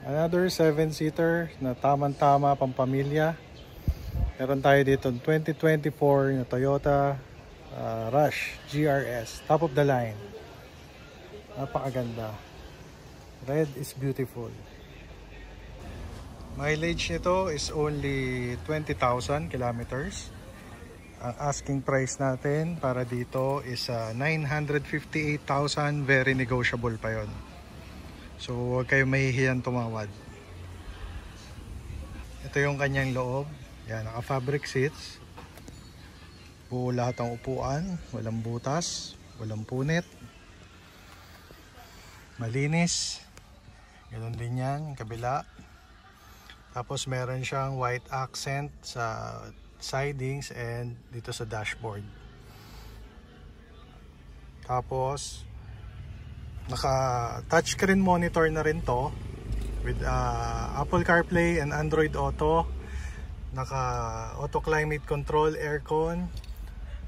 Another 7-seater na tamang-tama pang pamilya. Meron tayo dito 2024 na Toyota Rush GRS, top of the line. Napakaganda. Red is beautiful. Mileage nito is only 20,000 kilometers. Ang asking price natin para dito is 958,000, very negotiable pa yon. So huwag kayong mahihiyang tumawad. Ito yung kanyang loob. Yan, naka fabric seats. Buo lahat ng upuan, walang butas, walang punit. Malinis. Ganun din yan, kabila. Tapos meron siyang white accent sa sidings and dito sa dashboard. Tapos naka touchscreen monitor na rin to with Apple CarPlay and Android Auto. Naka auto climate control, aircon,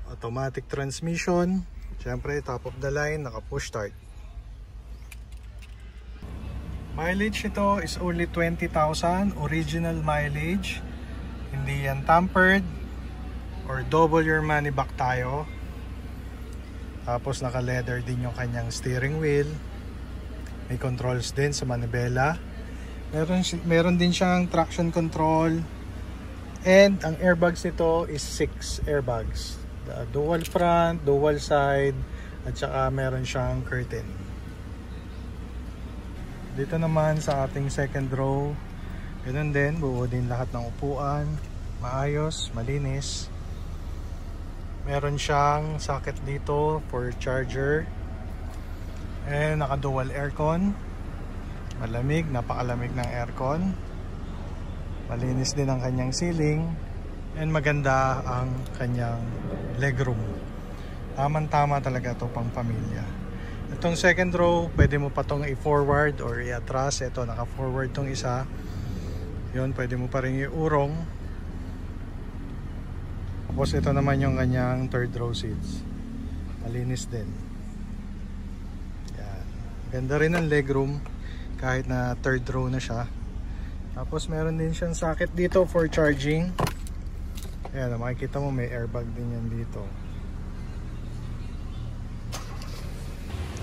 automatic transmission. Siyempre top of the line, naka push start. Mileage nito is only 20,000, original mileage. Hindi yan tampered or double your money back tayo. Tapos naka leather din yung kanyang steering wheel. May controls din sa manibela. Meron din siyang traction control. And ang airbags nito is 6 airbags. Dual front, dual side, at saka meron siyang curtain. Dito naman sa ating second row, ganun din, buo din lahat ng upuan, maayos, malinis. Meron siyang socket dito for charger. And naka dual aircon. Malamig, napakalamig ng aircon. Malinis din ang kanyang ceiling. And maganda ang kanyang legroom. Tamang-tama talaga ito pang pamilya. Itong second row, pwede mo pa itong i-forward or i-atras. Ito, naka-forward itong isa. Yun, pwede mo pa rin i-urong. Tapos ito naman yung kanyang third row seats. Malinis din. Yan. Ganda rin ang legroom kahit na third row na siya. Tapos meron din siyang socket dito for charging. Ayan, makikita mo may airbag din yan dito.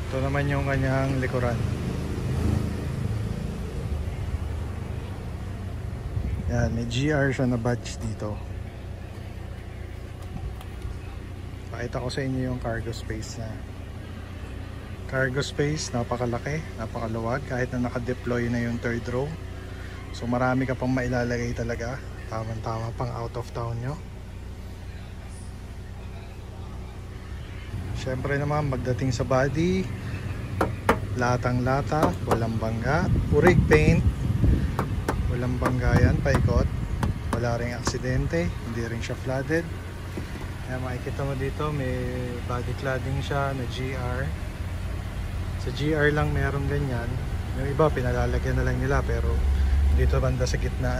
Ito naman yung kanyang likuran. Yan, may GR siya na badge dito. Pakita ko sa inyo yung cargo space na. Cargo space, napakalaki, napakaluwag kahit na naka-deploy na yung third row. So marami ka pang mailalagay talaga. Tama-tama pang out of town nyo. Siyempre naman magdating sa body, latang-lata, walang bangga, urig paint, walang bangga yan, paikot, wala ring aksidente, hindi rin siya flooded. Ayan, makikita mo dito may body cladding siya na GR. Sa GR lang meron ganyan. Yung iba pinalalagyan na lang nila, pero dito banda sa gitna.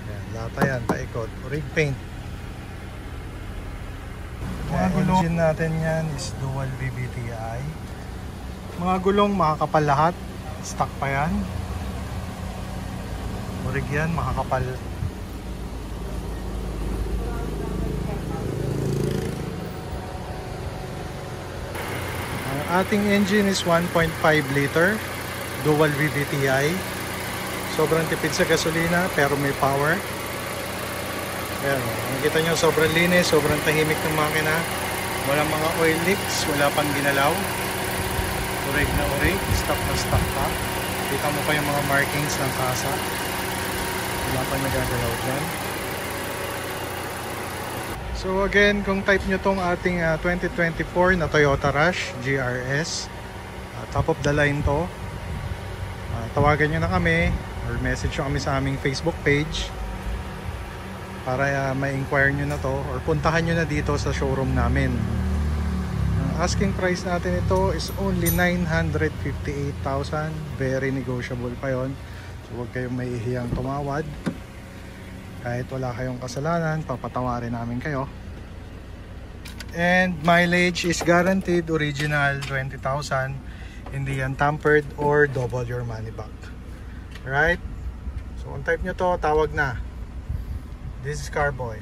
Ayan, lata yan, paikot, urig paint. Mga gulong engine natin yan is dual VVTi. Mga gulong makakapal lahat, stock pa yan. Urig yan, makakapal. Ating engine is 1.5 liter dual VVTi. Sobrang tipid sa gasolina pero may power. Ayan, nakikita nyo sobrang linis, sobrang tahimik ng makina. Walang mga oil leaks, wala pang ginalaw. Urig na urig, stock na stock pa. Kita mo pa yung mga markings ng kasa. Wala pang nagagalaw dyan. So again, kung type nyo tong ating 2024 na Toyota Rush GRS, top of the line to, tawagan nyo na kami or message nyo kami sa aming Facebook page para ma-inquire nyo na to or puntahan nyo na dito sa showroom namin. Ang asking price natin ito is only 958,000, very negotiable pa yon. So huwag kayong mahihiyang tumawad. Kahit wala kayong kasalanan, papatawarin namin kayo. And mileage is guaranteed original 20,000. Hindi yan tampered or double your money back. Alright? So kung type nyo to, tawag na. This is Carboy.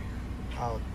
Out.